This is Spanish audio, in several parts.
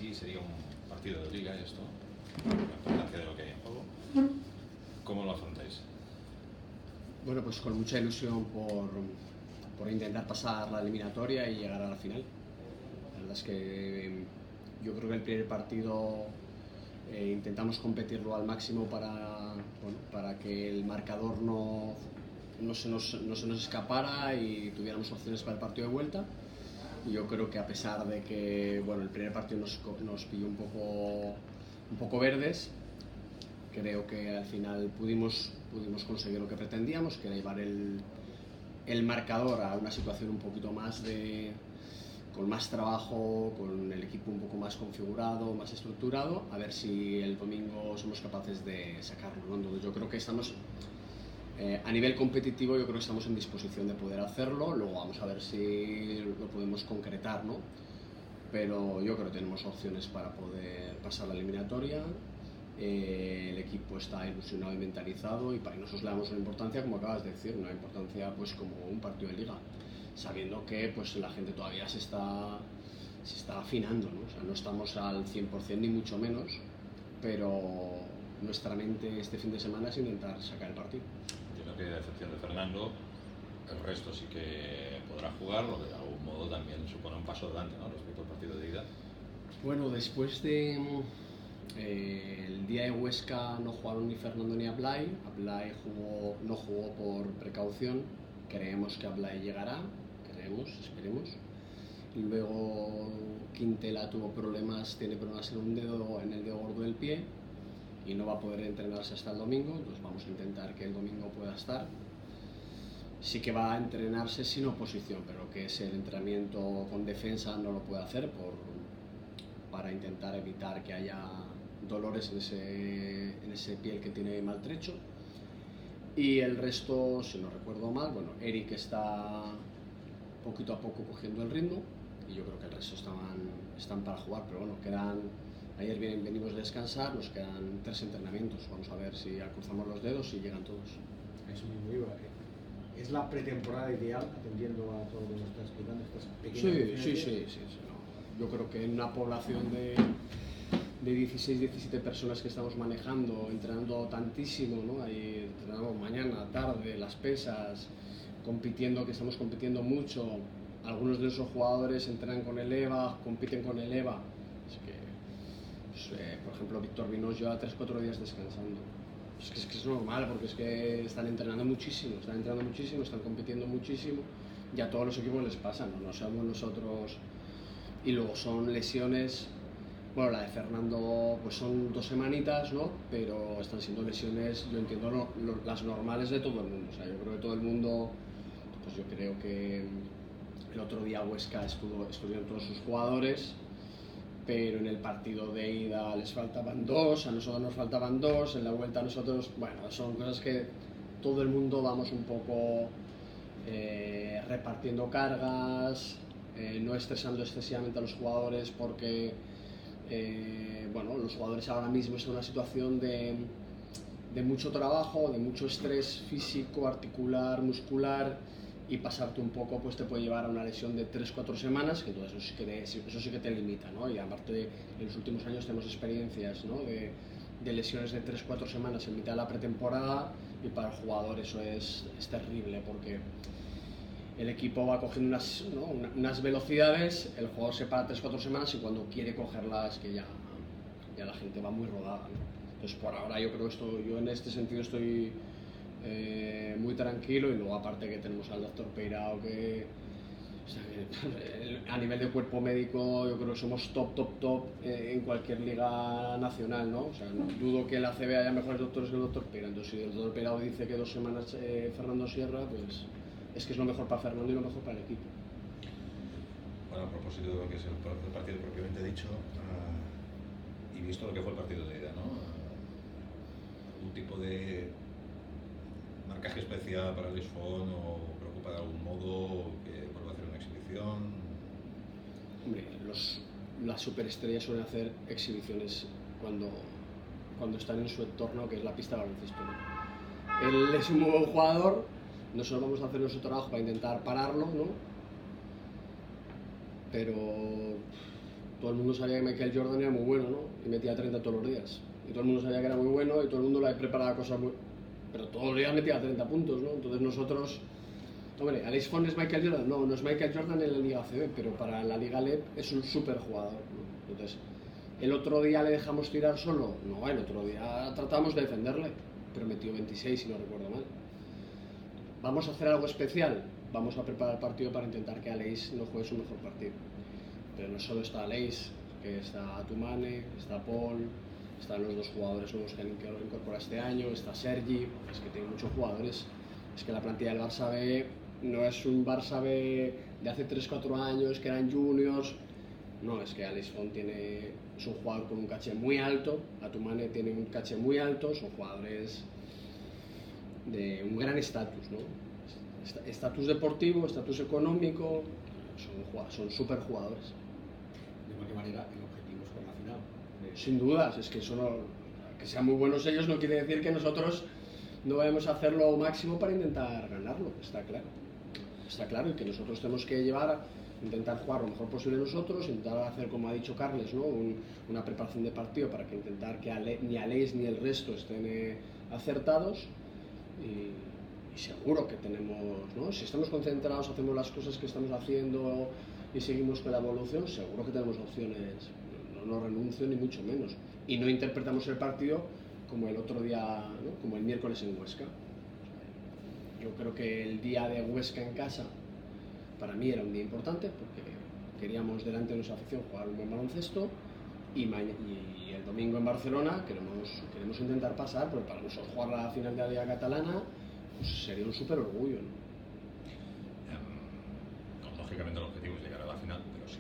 sí sería un partido de liga esto, la importancia de lo que hay en juego. ¿Cómo lo afrontáis? Bueno, pues con mucha ilusión por intentar pasar la eliminatoria y llegar a la final. La verdad es que yo creo que el primer partido intentamos competirlo al máximo para que el marcador no se nos escapara y tuviéramos opciones para el partido de vuelta. Y yo creo que a pesar de que el primer partido nos pilló un poco verdes, creo que al final pudimos conseguir lo que pretendíamos, que era llevar el marcador a una situación un poquito más con más trabajo, con el equipo un poco más configurado, más estructurado, a ver si el domingo somos capaces de sacarlo, ¿no? Entonces yo creo que estamos, a nivel competitivo, yo creo que estamos en disposición de poder hacerlo, luego vamos a ver si lo podemos concretar, ¿no? Pero yo creo que tenemos opciones para poder pasar la eliminatoria. El equipo está ilusionado y mentalizado y para nosotros le damos una importancia, como acabas de decir, una importancia pues como un partido de liga, sabiendo que pues la gente todavía se está afinando, ¿no? O sea, no estamos al 100% ni mucho menos, pero nuestra mente este fin de semana es intentar sacar el partido. Entiendo que a excepción de Fernando, el resto sí que podrá jugar, lo que de algún modo también supone un paso adelante, ¿no?, respecto al partido de ida. Bueno, después de el día de Huesca no jugaron ni Fernando ni Ablay. Ablay no jugó por precaución. Creemos que Ablay llegará, esperemos. Luego Quintela tiene problemas en en el dedo gordo del pie y no va a poder entrenarse hasta el domingo, entonces vamos a intentar que el domingo pueda estar. Sí que va a entrenarse sin oposición, pero que es el entrenamiento con defensa no lo puede hacer para intentar evitar que haya dolores en ese piel que tiene maltrecho. Y el resto, si no recuerdo mal, Eric está poquito a poco cogiendo el ritmo y yo creo que el resto están para jugar, pero ayer venimos de descansar, nos quedan 3 entrenamientos, vamos a ver si cruzamos los dedos y llegan todos. Eso mismo iba. ¿Es la pretemporada ideal, atendiendo a todo lo que nos estás explicando, estas pequeñas? Sí. Yo creo que en una población de 16, 17 personas que estamos manejando, entrenando tantísimo, ¿no? Ahí entrenamos mañana, tarde, las pesas, que estamos compitiendo mucho. Algunos de esos jugadores entrenan con el EVA, compiten con el EVA. Así que, por ejemplo, Víctor Vinos lleva 3-4 días descansando. Es que es normal, porque es que están entrenando muchísimo, están compitiendo muchísimo, y a todos los equipos les pasa, no somos nosotros. Y luego son lesiones, la de Fernando pues son 2 semanitas, ¿no? Pero están siendo lesiones, yo entiendo, las normales de todo el mundo. O sea, yo creo que todo el mundo, pues yo creo que el otro día Huesca estuvieron todos sus jugadores, pero en el partido de ida les faltaban 2, a nosotros nos faltaban 2, en la vuelta a nosotros, son cosas que todo el mundo vamos un poco repartiendo cargas, no estresando excesivamente a los jugadores, porque los jugadores ahora mismo están en una situación de mucho trabajo, de mucho estrés físico, articular, muscular, y pasarte un poco pues te puede llevar a una lesión de 3-4 semanas, que entonces eso sí que te limita, ¿no? Y aparte en los últimos años tenemos experiencias, ¿no?, de lesiones de 3-4 semanas en mitad de la pretemporada, y para el jugador eso es terrible, porque el equipo va cogiendo unas velocidades, el jugador se para 3-4 semanas y cuando quiere cogerlas que ya la gente va muy rodada, ¿no? Entonces por ahora yo creo que yo en este sentido estoy muy tranquilo, y luego aparte que tenemos al doctor Peirao que a nivel de cuerpo médico yo creo que somos top en cualquier liga nacional, ¿no? O sea, no dudo que en la ACB haya mejores doctores que el doctor Peirao. Entonces si el doctor Peirao dice que 2 semanas Fernando Sierra, pues es que es lo mejor para Fernando y lo mejor para el equipo. Bueno, a propósito de lo que es el partido propiamente dicho, y visto lo que fue el partido de ida, ¿no? ¿Algún tipo de marcaje especial para Luis Font o preocupa de algún modo que vuelva a hacer una exhibición? Hombre, las superestrellas suelen hacer exhibiciones cuando están en su entorno, que es la pista de baloncesto, ¿no? Él es un muy buen jugador, nosotros vamos a hacer nuestro trabajo para intentar pararlo, ¿no? Pero todo el mundo sabía que Michael Jordan era muy bueno, ¿no? Y metía 30 todos los días. Y todo el mundo sabía que era muy bueno y todo el mundo le preparaba cosas muy... Pero todos los días metía 30 puntos, ¿no? Entonces nosotros... Hombre, ¿Alex Font es Michael Jordan? No, no es Michael Jordan en la Liga ACB, pero para la Liga LEP es un súper jugador, ¿no? Entonces, ¿el otro día le dejamos tirar solo? No, el otro día tratamos de defenderle, pero metió 26 si no recuerdo mal. ¿Vamos a hacer algo especial? Vamos a preparar el partido para intentar que Alex no juegue su mejor partido. Pero no solo está Alex, que está Atumane, está Paul, están los dos jugadores nuevos que han incorporado este año, está Sergi, es que tiene muchos jugadores. Es que la plantilla del Barça B no es un Barça B de hace 3-4 años, que eran juniors. No, es que Alex Font es un jugador con un caché muy alto, Atumane tiene un caché muy alto, son jugadores de un gran estatus, ¿no? Estatus deportivo, estatus económico, son súper jugadores. De cualquier manera, el objetivo es jugar la final. Sin dudas, es que eso no, que sean muy buenos ellos no quiere decir que nosotros no vayamos a hacer lo máximo para intentar ganarlo, está claro. Está claro, y que nosotros tenemos que intentar jugar lo mejor posible nosotros, intentar hacer, como ha dicho Carles, ¿no? Una preparación de partido para que intentar que ni Alex ni el resto estén acertados. Y seguro que tenemos, ¿no? Si estamos concentrados, hacemos las cosas que estamos haciendo y seguimos con la evolución, seguro que tenemos opciones. No renuncio ni mucho menos. Y no interpretamos el partido como el otro día, ¿no? Como el miércoles en Huesca. Yo creo que el día de Huesca en casa para mí era un día importante porque queríamos delante de nuestra afición jugar un buen baloncesto y el domingo en Barcelona queremos intentar pasar, porque para nosotros jugar la final de la Liga Catalana pues sería un súper orgullo, ¿no? Lógicamente el objetivo es llegar a la final, pero si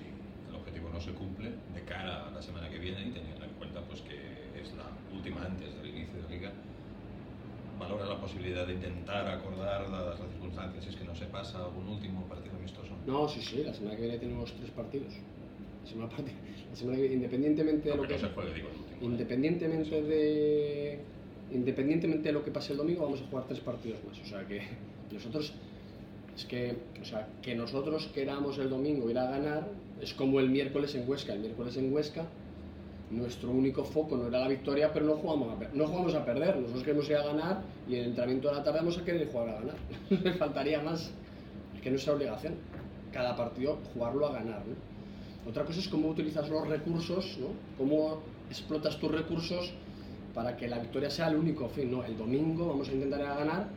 el objetivo no se cumple de cara a la semana que viene y teniendo en cuenta pues que es la última antes del inicio de Liga, ¿valora la posibilidad de intentar acordar, dadas las circunstancias, si es que no se pasa algún último partido amistoso? No, sí, la semana que viene tenemos 3 partidos. La semana que viene, independientemente de lo que no se juegue, digo, el último, independientemente de lo que pase el domingo, vamos a jugar 3 partidos más. O sea que nosotros, que nosotros queramos el domingo ir a ganar es como el miércoles en Huesca. El miércoles en Huesca nuestro único foco no era la victoria, pero no jugamos a perder. Nosotros queremos ir a ganar y en el entrenamiento de la tarde vamos a querer jugar a ganar. Me faltaría más. Es que no es nuestra obligación. Cada partido jugarlo a ganar, ¿no? Otra cosa es cómo utilizas los recursos, ¿no? Cómo explotas tus recursos para que la victoria sea el único fin, ¿no? El domingo vamos a intentar ir a ganar,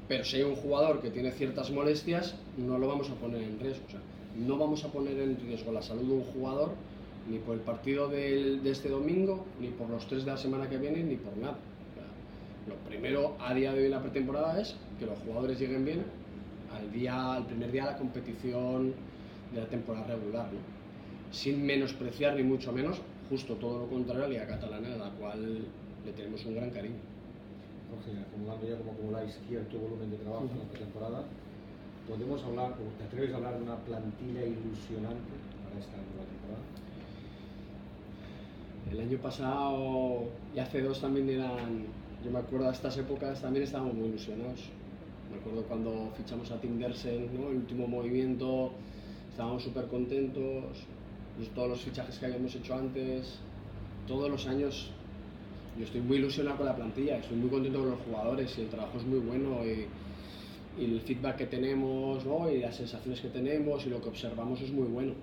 pero si hay un jugador que tiene ciertas molestias, no lo vamos a poner en riesgo. O sea, no vamos a poner en riesgo la salud de un jugador ni por el partido de este domingo, ni por los 3 de la semana que viene, ni por nada. O sea, lo primero a día de hoy en la pretemporada es que los jugadores lleguen bien al primer día de la competición de la temporada regular, ¿no? Sin menospreciar ni mucho menos, justo todo lo contrario a la Liga Catalana, a la cual le tenemos un gran cariño. Jorge, acumulando ya como acumuláis cierto volumen de trabajo en la pretemporada, ¿podemos hablar, o te atreves a hablar de una plantilla ilusionante para esta nueva temporada? El año pasado y hace 2 también yo me acuerdo de estas épocas, también estábamos muy ilusionados. Me acuerdo cuando fichamos a Tim Dersen, ¿no? El último movimiento, estábamos súper contentos. Todos los fichajes que habíamos hecho antes, todos los años, yo estoy muy ilusionado con la plantilla, estoy muy contento con los jugadores y el trabajo es muy bueno y el feedback que tenemos, ¿no? Y las sensaciones que tenemos y lo que observamos es muy bueno.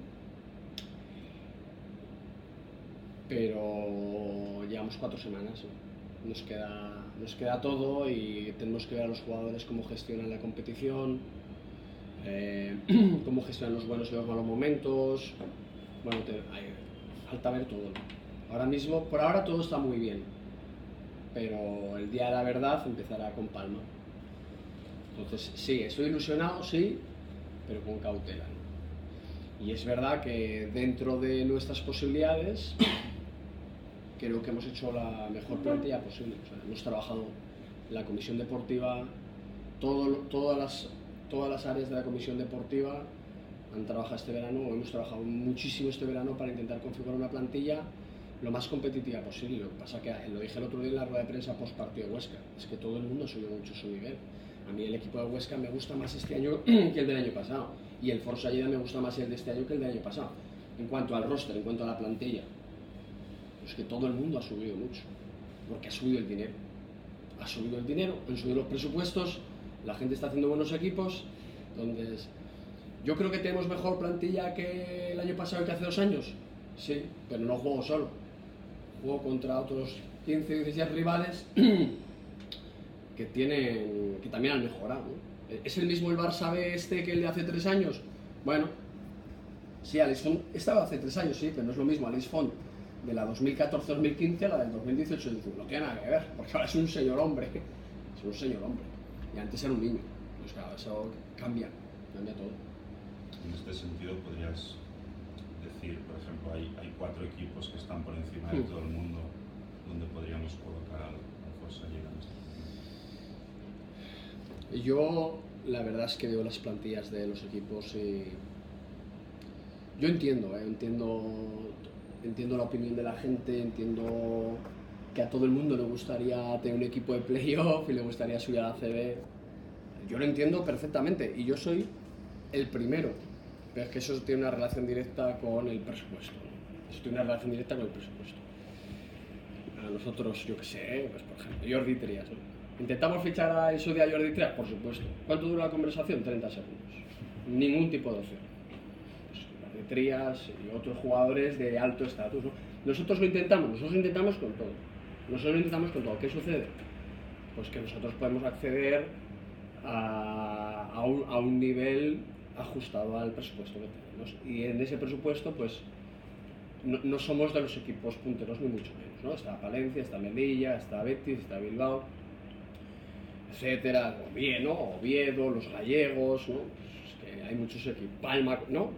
Pero llevamos 4 semanas, ¿no? Nos queda todo y tenemos que ver a los jugadores cómo gestionan la competición, cómo gestionan los buenos y los malos momentos. Bueno, falta ver todo, ¿no? Por ahora todo está muy bien, pero el día de la verdad empezará con Palma. Entonces, sí, estoy ilusionado, sí, pero con cautela, ¿no? Y es verdad que dentro de nuestras posibilidades, creo que hemos hecho la mejor plantilla posible. O sea, hemos trabajado en la comisión deportiva, todas las áreas de la comisión deportiva han trabajado este verano, o hemos trabajado muchísimo este verano para intentar configurar una plantilla lo más competitiva posible. Lo que pasa que, lo dije el otro día en la rueda de prensa post partido de Huesca, es que todo el mundo subió mucho su nivel. A mí el equipo de Huesca me gusta más este año que el del año pasado, y el Forza Lleida me gusta más el de este año que el del año pasado. en cuanto al roster, en cuanto a la plantilla, pues que todo el mundo ha subido mucho, porque ha subido el dinero. Ha subido el dinero, han subido los presupuestos, la gente está haciendo buenos equipos, entonces yo creo que tenemos mejor plantilla que el año pasado y que hace 2 años, sí, pero no juego solo, juego contra otros 15 o 16 rivales que también han mejorado, ¿no? ¿Es el mismo el Barça B este que el de hace 3 años? Bueno, sí, Alex Font estaba hace 3 años, sí, pero no es lo mismo Alex Font de la 2014-2015 a la del 2018-2019. No tiene nada que ver, porque ahora es un señor hombre. Es un señor hombre. Y antes era un niño. Pues claro, eso cambia todo. En este sentido, podrías decir, por ejemplo, hay 4 equipos que están por encima de todo el mundo, donde podríamos colocar al Forza Lleida en este momento. Yo, la verdad es que veo las plantillas de los equipos y yo entiendo la opinión de la gente, entiendo que a todo el mundo le gustaría tener un equipo de playoff y le gustaría subir a la CB. Yo lo entiendo perfectamente y yo soy el primero, pero es que eso tiene una relación directa con el presupuesto. Eso tiene una relación directa con el presupuesto. A nosotros, yo qué sé, pues por ejemplo, Jordi Trias, ¿no? ¿Intentamos fichar a su día a Jordi Trias? Por supuesto. ¿Cuánto dura la conversación? 30 segundos. Ningún tipo de opción. Trías y otros jugadores de alto estatus, ¿no? Nosotros lo intentamos con todo. ¿Qué sucede? Pues que nosotros podemos acceder a un nivel ajustado al presupuesto que tenemos y en ese presupuesto pues no somos de los equipos punteros ni mucho menos, ¿no? Está Palencia, está Melilla, está Betis, está Bilbao, etcétera, Oviedo, los gallegos, ¿no? Es que hay muchos equipos, Palma, ¿no?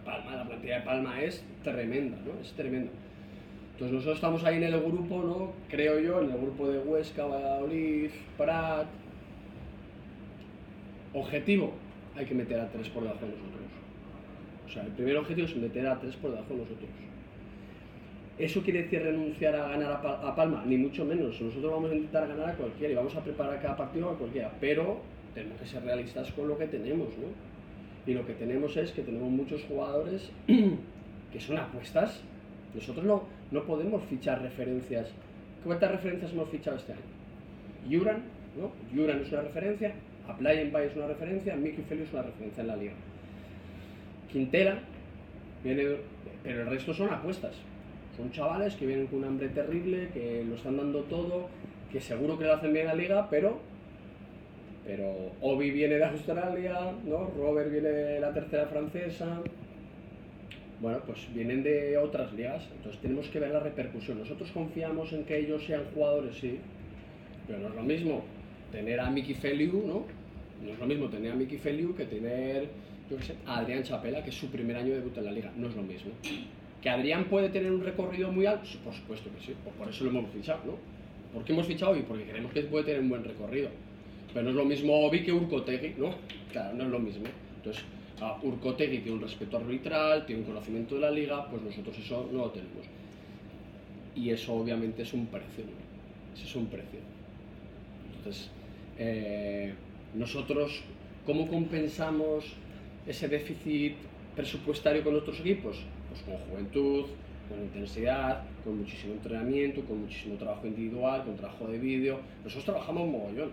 Palma, la plantilla de Palma es tremenda, ¿no? Es tremenda. Entonces nosotros estamos ahí en el grupo, ¿no? Creo yo, en el grupo de Huesca, Valladolid, Prat. Objetivo, hay que meter a 3 por debajo de nosotros. O sea, el primer objetivo es meter a 3 por debajo de nosotros. ¿Eso quiere decir renunciar a ganar a Palma? Ni mucho menos. Nosotros vamos a intentar ganar a cualquiera y vamos a preparar cada partido a cualquiera, pero tenemos que ser realistas con lo que tenemos, ¿no? Y lo que tenemos es que tenemos muchos jugadores que son apuestas. Nosotros no podemos fichar referencias. ¿Cuántas referencias hemos fichado este año? Juran, ¿no? Juran es una referencia, Aplayenbay es una referencia, Miki Feliu es una referencia en la liga. Quintela viene, pero el resto son apuestas. Son chavales que vienen con un hambre terrible, que lo están dando todo, que seguro que lo hacen bien en la liga, pero Obi viene de Australia, ¿no? Robert viene de la tercera francesa. Bueno, pues vienen de otras ligas, entonces tenemos que ver la repercusión. Nosotros confiamos en que ellos sean jugadores, sí, pero no es lo mismo tener a Miki Feliu, ¿no? No es lo mismo tener a Miki Feliu que tener, yo qué sé, a Adrián Chapela, que es su primer año de debut en la liga. No es lo mismo. ¿Que Adrián puede tener un recorrido muy alto? Sí, por supuesto que sí, por eso lo hemos fichado, ¿no? ¿Por qué hemos fichado? Y porque creemos que puede tener un buen recorrido. Pero no es lo mismo Obi que Urcotegui, ¿no? Claro, no es lo mismo. Entonces, Urcotegui tiene un respeto arbitral, tiene un conocimiento de la liga, pues nosotros eso no lo tenemos. Y eso obviamente es un precio, ¿no? Ese es un precio. Entonces, nosotros, ¿cómo compensamos ese déficit presupuestario con otros equipos? Pues con juventud, con intensidad, con muchísimo entrenamiento, con muchísimo trabajo individual, con trabajo de vídeo. Nosotros trabajamos mogollón.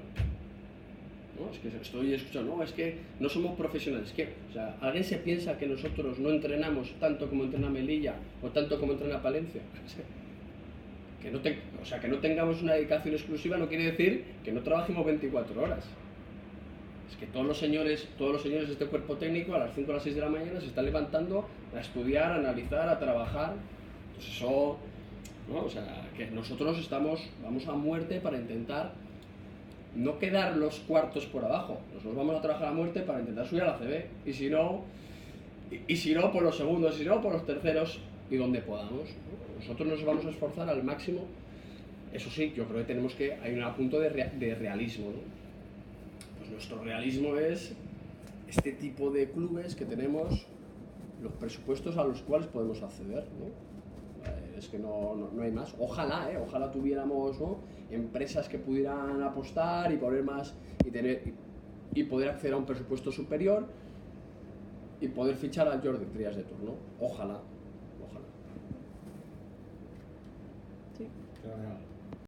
¿No? Es que estoy escuchando, no, es que no somos profesionales. ¿Qué? O sea, ¿alguien se piensa que nosotros no entrenamos tanto como entrena Melilla o tanto como entrena Palencia? Que no tengamos una dedicación exclusiva no quiere decir que no trabajemos 24 horas. Es que todos los señores de este cuerpo técnico a las 5 o las 6 de la mañana se están levantando a estudiar, a analizar, a trabajar. Entonces eso, ¿no? O sea, que nosotros vamos a muerte para intentar no quedar los cuartos por abajo. Nosotros vamos a trabajar a muerte para intentar subir a la CB. Y si no por los segundos, si no por los terceros y donde podamos, ¿no? Nosotros nos vamos a esforzar al máximo. Eso sí, yo creo que hay un punto de realismo, ¿no? Pues nuestro realismo es este tipo de clubes que tenemos, los presupuestos a los cuales podemos acceder, ¿no? Es que no hay más. Ojalá tuviéramos, ¿no? Empresas que pudieran apostar y poner más y poder acceder a un presupuesto superior, y poder fichar a Jordi Trias de turno. Ojalá. Sí. Fenomenal.